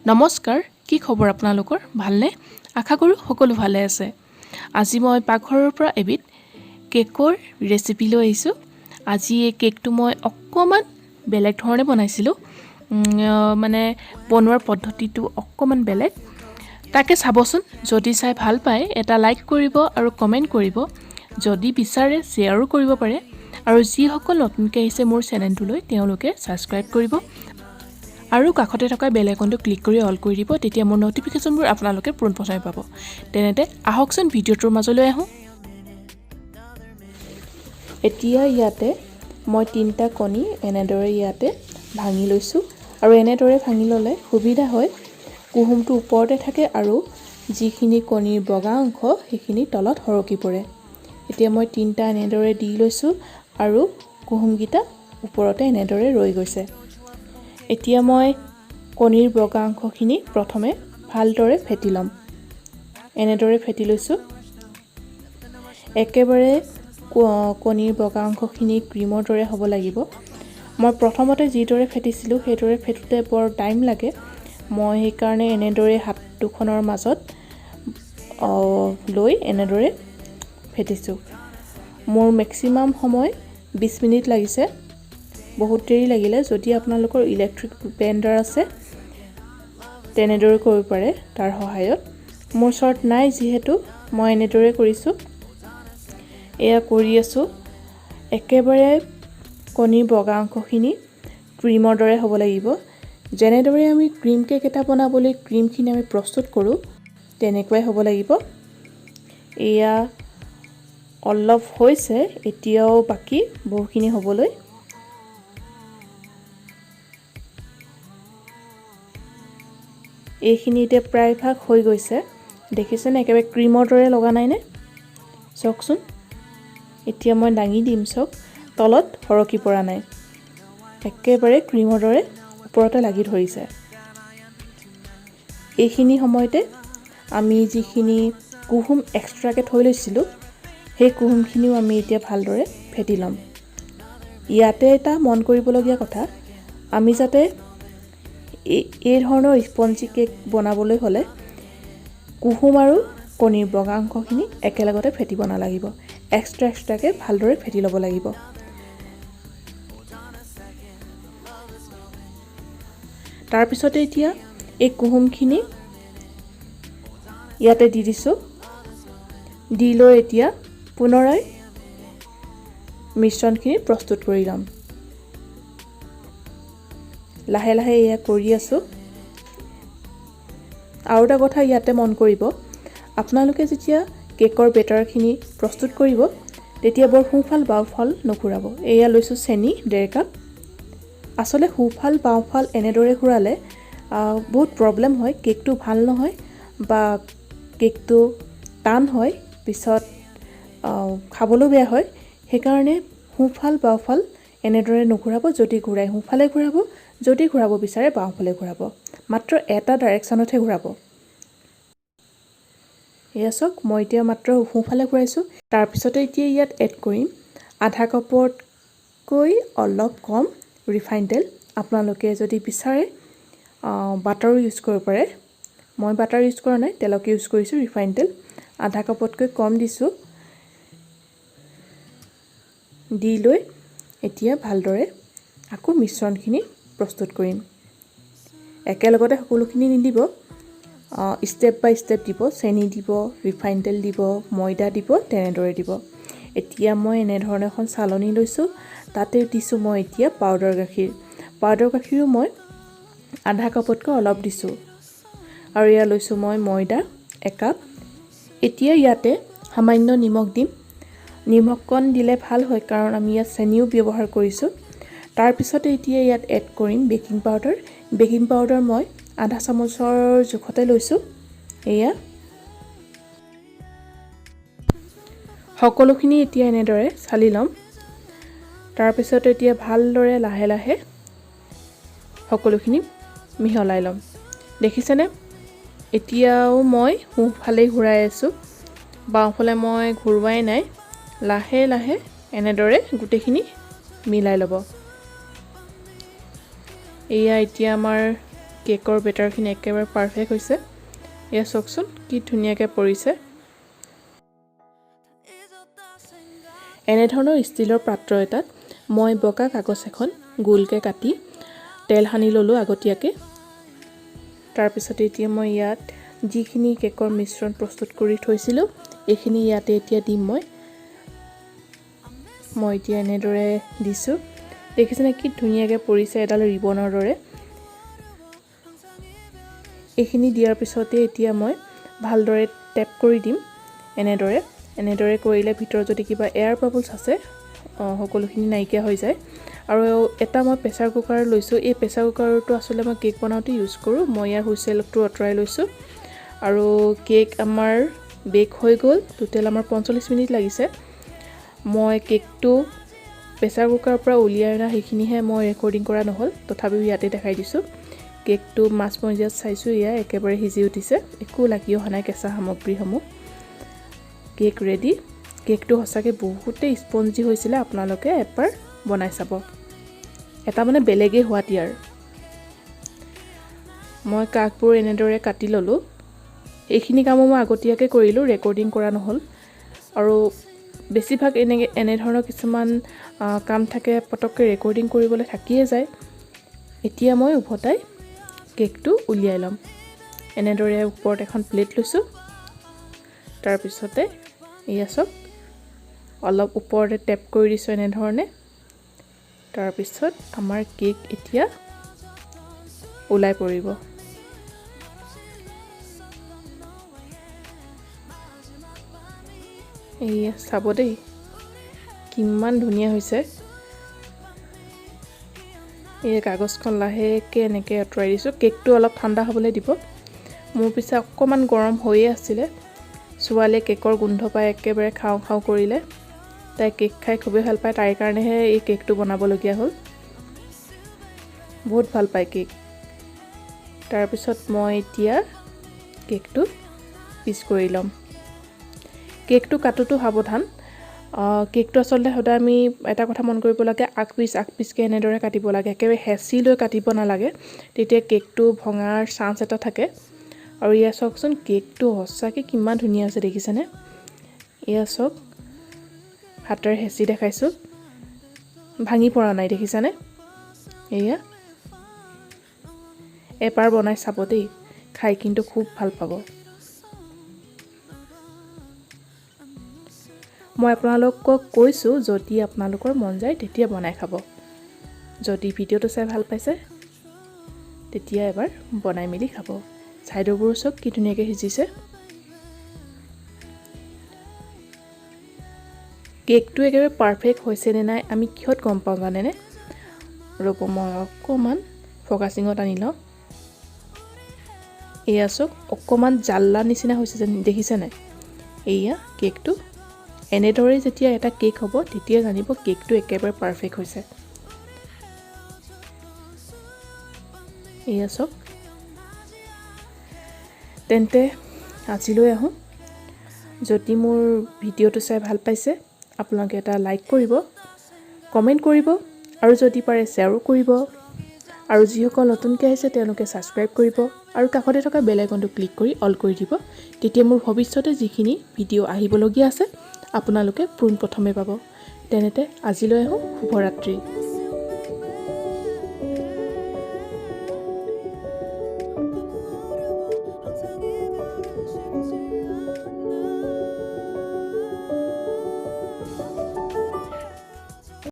নমস্কাৰ, কি খবৰ আপোনালোকৰ? ভালনে? আশা কৰোঁ সকলো ভালে আছে। আজি মই পাকঘৰৰ পৰা এবিধ কেকৰ ৰেচিপি লৈ আহিছোঁ। আজি এই কেকটো মই অকণমান বেলেগ ধৰণে বনাইছিলোঁ। মানে বনোৱাৰ পদ্ধতিটো অকণমান বেলেগ। তাকে চাবচোন, যদি চাই ভাল পায় এটা লাইক কৰিব আৰু কমেণ্ট কৰিব। যদি বিচাৰে শ্বেয়াৰো কৰিব পাৰে। আৰু যিসকল নতুনকৈ আহিছে মোৰ চেনেলটোলৈ তেওঁলোকে ছাবস্ক্ৰাইব কৰিব। আৰু কাষতে থকা বেল আইকনটো ক্লিক কৰি অল কৰি দিব, তেতিয়া মোৰ নটিফিকেশ্যনবোৰ আপোনালোকে পোনপ্ৰথমে পাব। তেনেতে আহকচোন ভিডিঅ'টোৰ মাজলৈ আহোঁ। এতিয়া ইয়াতে মই 3টা কণী এনেদৰে ইয়াতে ভাঙি লৈছোঁ। আৰু এনেদৰে ভাঙি ল'লে সুবিধা হয়, কুহুমটো ওপৰতে থাকে আৰু যিখিনি কণীৰ বগা অংশ সেইখিনি তলত সৰকি পৰে। এতিয়া মই 3টা এনেদৰে দি লৈছোঁ আৰু কুহুমকেইটা ওপৰতে এনেদৰে ৰৈ গৈছে। এতিয়া মই কণীৰ বগা অংশখিনি প্ৰথমে ভালদৰে ফেটি ল'ম। এনেদৰে ফেটি লৈছোঁ। একেবাৰে কণীৰ বগা অংশখিনি ক্ৰীমৰ দৰে হ'ব লাগিব। মই প্ৰথমতে যিদৰে ফেটিছিলোঁ সেইদৰে ফেটোতে বৰ টাইম লাগে। মই সেইকাৰণে এনেদৰে হাত দুখনৰ মাজত লৈ এনেদৰে ফেটিছোঁ। মোৰ মেক্সিমাম সময় 20 মিনিট লাগিছে। বহুত দেৰি লাগিলে। যদি আপোনালোকৰ ইলেক্ট্ৰিক ব্লেণ্ডাৰ আছে তেনেদৰে কৰিব পাৰে তাৰ সহায়ত। মোৰ ওচৰত নাই যিহেতু মই এনেদৰে কৰিছোঁ। এয়া কৰি আছোঁ। একেবাৰে কণীৰ বগা অংশখিনি ক্ৰীমৰ দৰে হ'ব লাগিব। যেনেদৰে আমি ক্ৰীম কেক এটা বনাবলৈ ক্ৰীমখিনি আমি প্ৰস্তুত কৰোঁ তেনেকুৱাই হ'ব লাগিব। এয়া অলপ হৈছে, এতিয়াও বাকী বহুখিনি হ'বলৈ। এইখিনি এতিয়া প্ৰায়ভাগ হৈ গৈছে। দেখিছেনে একেবাৰে ক্ৰীমৰ দৰে লগা নাইনে? চাওকচোন। এতিয়া মই দাঙি দিম চাওক, তলত সৰকি পৰা নাই। একেবাৰে ক্ৰীমৰ দৰে ওপৰতে লাগি ধৰিছে। এইখিনি সময়তে আমি যিখিনি কুহুম এক্সট্ৰাকৈ থৈ লৈছিলোঁ সেই কুহুমখিনিও আমি এতিয়া ভালদৰে ফেটি ল'ম। ইয়াতে এটা মন কৰিবলগীয়া কথা, আমি যাতে এই ধৰণৰ স্পঞ্জি কেক বনাবলৈ হ'লে কুহুম আৰু কণীৰ বগা অংশখিনি একেলগতে ফেটিব নালাগিব। এক্সট্ৰাকৈ ভালদৰে ফেটি ল'ব লাগিব। তাৰপিছতে এতিয়া এই কুহুমখিনি ইয়াতে দি দিছোঁ। দি লৈ এতিয়া পুনৰাই মিশ্ৰণখিনি প্ৰস্তুত কৰি ল'ম। লাহে লাহে এয়া কৰি আছোঁ। আৰু এটা কথা ইয়াতে মন কৰিব, আপোনালোকে যেতিয়া কেকৰ বেটাৰখিনি প্ৰস্তুত কৰিব তেতিয়া বৰ সোঁফাল বাওঁফাল নঘূৰাব। এয়া লৈছোঁ চেনি 1.5 কাপ। আচলতে সোঁফাল বাওঁফাল এনেদৰে ঘূৰালে বহুত প্ৰব্লেম হয়, কেকটো ভাল নহয় বা কেকটো টান হয়, পিছত খাবলৈও বেয়া হয়। সেইকাৰণে সোঁফাল বাওঁফাল এনেদৰে নঘূৰাব। যদি ঘূৰাই সোঁফালে ঘূৰাব, যদি ঘূৰাব বিচাৰে বাওঁফালে ঘূৰাব। মাত্ৰ এটা ডাইৰেকশ্যনতহে ঘূৰাব। এয়া চাওক, মই এতিয়া মাত্ৰ সোঁফালে ঘূৰাইছোঁ। তাৰপিছতে এতিয়া ইয়াত এড কৰিম আধা কাপতকৈ অলপ কম ৰিফাইন তেল। আপোনালোকে যদি বিচাৰে বাটাৰো ইউজ কৰিব পাৰে। মই বাটাৰ ইউজ কৰা নাই, তেলকে ইউজ কৰিছোঁ। ৰিফাইন তেল আধা কাপতকৈ কম দিছোঁ। দি লৈ এতিয়া ভালদৰে আকৌ মিশ্ৰণখিনি প্ৰস্তুত কৰিম। একেলগতে সকলোখিনি নিদিব, ষ্টেপ বাই ষ্টেপ দিব। চেনি দিব, ৰিফাইন তেল দিব, ময়দা দিব, তেনেদৰে দিব। এতিয়া মই এনেধৰণে এখন চালনী লৈছোঁ। তাতে দিছোঁ মই এতিয়া পাউডাৰ গাখীৰ। পাউডাৰ গাখীৰো মই আধা কাপতকৈ অলপ দিছোঁ। আৰু এয়া লৈছোঁ মই ময়দা 1 কাপ। এতিয়া ইয়াতে সামান্য নিমখ দিম। নিমখকণ দিলে ভাল হয় কাৰণ আমি ইয়াত চেনিও ব্যৱহাৰ কৰিছোঁ। তাৰপিছতে এতিয়া ইয়াত এড কৰিম বেকিং পাউডাৰ। বেকিং পাউডাৰ মই আধা চামুচৰ জোখতে লৈছোঁ। এয়া সকলোখিনি এতিয়া এনেদৰে চালি ল'ম। তাৰপিছত এতিয়া ভালদৰে লাহে লাহে সকলোখিনি মিহলাই ল'ম। দেখিছেনে? এতিয়াও মই সোঁফালে ঘূৰাই আছোঁ, বাওঁফালে মই ঘূৰোৱাই নাই। লাহে লাহে এনেদৰে গোটেইখিনি মিলাই ল'ব। এয়া এতিয়া আমাৰ কেকৰ বেটাৰখিনি একেবাৰে পাৰফেক্ট হৈছে। এয়া চাওকচোন কি ধুনীয়াকৈ পৰিছে। এনেধৰণৰ ষ্টিলৰ পাত্ৰ এটাত মই বগা কাগজ এখন গোলকৈ কাটি তেল সানি ল'লোঁ আগতীয়াকৈ। তাৰপিছতে এতিয়া মই ইয়াত যিখিনি কেকৰ মিশ্ৰণ প্ৰস্তুত কৰি থৈছিলোঁ এইখিনি ইয়াতে এতিয়া দিম মই এতিয়া এনেদৰে দিছোঁ। দেখিছেনে কি ধুনীয়াকৈ পৰিছে এডাল ৰিবনৰ দৰে। এইখিনি দিয়াৰ পিছতে এতিয়া মই ভালদৰে টেপ কৰি দিম। এনেদৰে কৰিলে ভিতৰত যদি কিবা এয়াৰ বাবলছ আছে সকলোখিনি নাইকিয়া হৈ যায়। আৰু এটা মই প্ৰেছাৰ কুকাৰ লৈছোঁ। এই প্ৰেছাৰ কুকাৰটো আচলতে মই কেক বনাওঁতে ইউজ কৰোঁ। মই ইয়াৰ হুইচেলটো আঁতৰাই লৈছোঁ আৰু কেক আমাৰ বেক হৈ গ'ল। টোটেল আমাৰ 45 মিনিট লাগিছে। মই কেকটো প্ৰেছাৰ কুকাৰৰ পৰা উলিয়াই অনা সেইখিনিহে মই ৰেকৰ্ডিং কৰা নহ'ল, তথাপিও ইয়াতে দেখাই দিছোঁ। কেকটো মাজমজিয়াত চাইছোঁ এয়া একেবাৰে সিজি উঠিছে, একো লাগি অহা নাই কেঁচা সামগ্ৰীসমূহ। Cake ready. কেকটো সঁচাকৈ বহুতেই স্পঞ্জি হৈছিলে। আপোনালোকে এবাৰ বনাই চাব, এটা মানে বেলেগেই সোৱাদ ইয়াৰ। মই কাকবোৰ এনেদৰে কাটি ল'লোঁ। এইখিনি কামো মই আগতীয়াকৈ কৰিলোঁ, ৰেকৰ্ডিং কৰা নহ'ল। আৰু বেছিভাগ এনেধৰণৰ কিছুমান কাম থাকে পটককৈ ৰেকৰ্ডিং কৰিবলৈ থাকিয়ে যায়। এতিয়া মই উভতাই কেকটো উলিয়াই ল'ম। এনেদৰে ওপৰত এখন প্লেট লৈছোঁ। তাৰপিছতে এয়া চাওক অলপ ওপৰতে টেপ কৰি দিছোঁ এনেধৰণে। তাৰপিছত আমাৰ কেক এতিয়া ওলাই পৰিব। এয়া চাব দেই কিমান ধুনীয়া হৈছে। এই কাগজখন লাহেকৈ এনেকৈ আঁতৰাই দিছোঁ। কেকটো অলপ ঠাণ্ডা হ'বলৈ দিব। মোৰ পিছে অকণমান গৰম হৈয়ে আছিলে। ছোৱালীয়ে কেকৰ গোন্ধ পাই একেবাৰে খাওঁ খাওঁ কৰিলে। তাই কেক খাই খুবেই ভাল পায়, তাইৰ কাৰণেহে এই কেকটো বনাবলগীয়া হ'ল। বহুত ভাল পায় কেক। তাৰপিছত মই এতিয়া কেকটো পিচ কৰি ল'ম। কেকটো কাটোতো সাৱধান। কেকটো আচলতে সদায় আমি এটা কথা মন কৰিব লাগে, আগ পিচকৈ এনেদৰে কাটিব লাগে। একেবাৰে হেঁচি লৈ কাটিব নালাগে, তেতিয়া কেকটো ভঙাৰ চান্স এটা থাকে। আৰু এয়া চাওকচোন কেকটো সঁচাকৈ কিমান ধুনীয়া হৈছে দেখিছেনে। এয়া চাওক হাতেৰে হেঁচি দেখাইছোঁ, ভাঙি পৰা নাই দেখিছেনে। এয়া এবাৰ বনাই চাব দেই, খাই কিন্তু খুব ভাল পাব। মই আপোনালোকক কৈছোঁ যদি আপোনালোকৰ মন যায় তেতিয়া বনাই খাব। যদি ভিডিঅ'টো চাই ভাল পাইছে তেতিয়া এবাৰ বনাই মেলি খাব। ছাইডৰবোৰ চাওক কি ধুনীয়াকৈ সিজিছে। কেকটো একেবাৰে পাৰফেক্ট হৈছে নে নাই আমি কিহত গম পাওঁ জানেনে? ৰ'ব মই অকণমান ফকাচিঙত আনি লওঁ। এয়া চাওক অকণমান জাল্লা নিচিনা হৈছে যেন দেখিছেনে। এয়া কেকটো এনেদৰে যেতিয়া এটা কেক হ'ব তেতিয়া জানিব কেকটো একেবাৰে পাৰফেক্ট হৈছে। এয়া চাওক। তেন্তে আজিলৈ আহোঁ। যদি মোৰ ভিডিঅ'টো চাই ভাল পাইছে আপোনালোকে এটা লাইক কৰিব, কমেণ্ট কৰিব আৰু যদি পাৰে শ্বেয়াৰো কৰিব। আৰু যিসকল নতুনকৈ আহিছে তেওঁলোকে ছাবস্ক্ৰাইব কৰিব আৰু কাষতে থকা বেল আইকনটো ক্লিক কৰি অল কৰি দিব। তেতিয়া মোৰ ভৱিষ্যতে যিখিনি ভিডিঅ' আহিবলগীয়া আছে আপোনালোকে পোনপ্ৰথমে পাব। তেনেতে আজিলৈ আহোঁ। শুভৰাত্ৰি।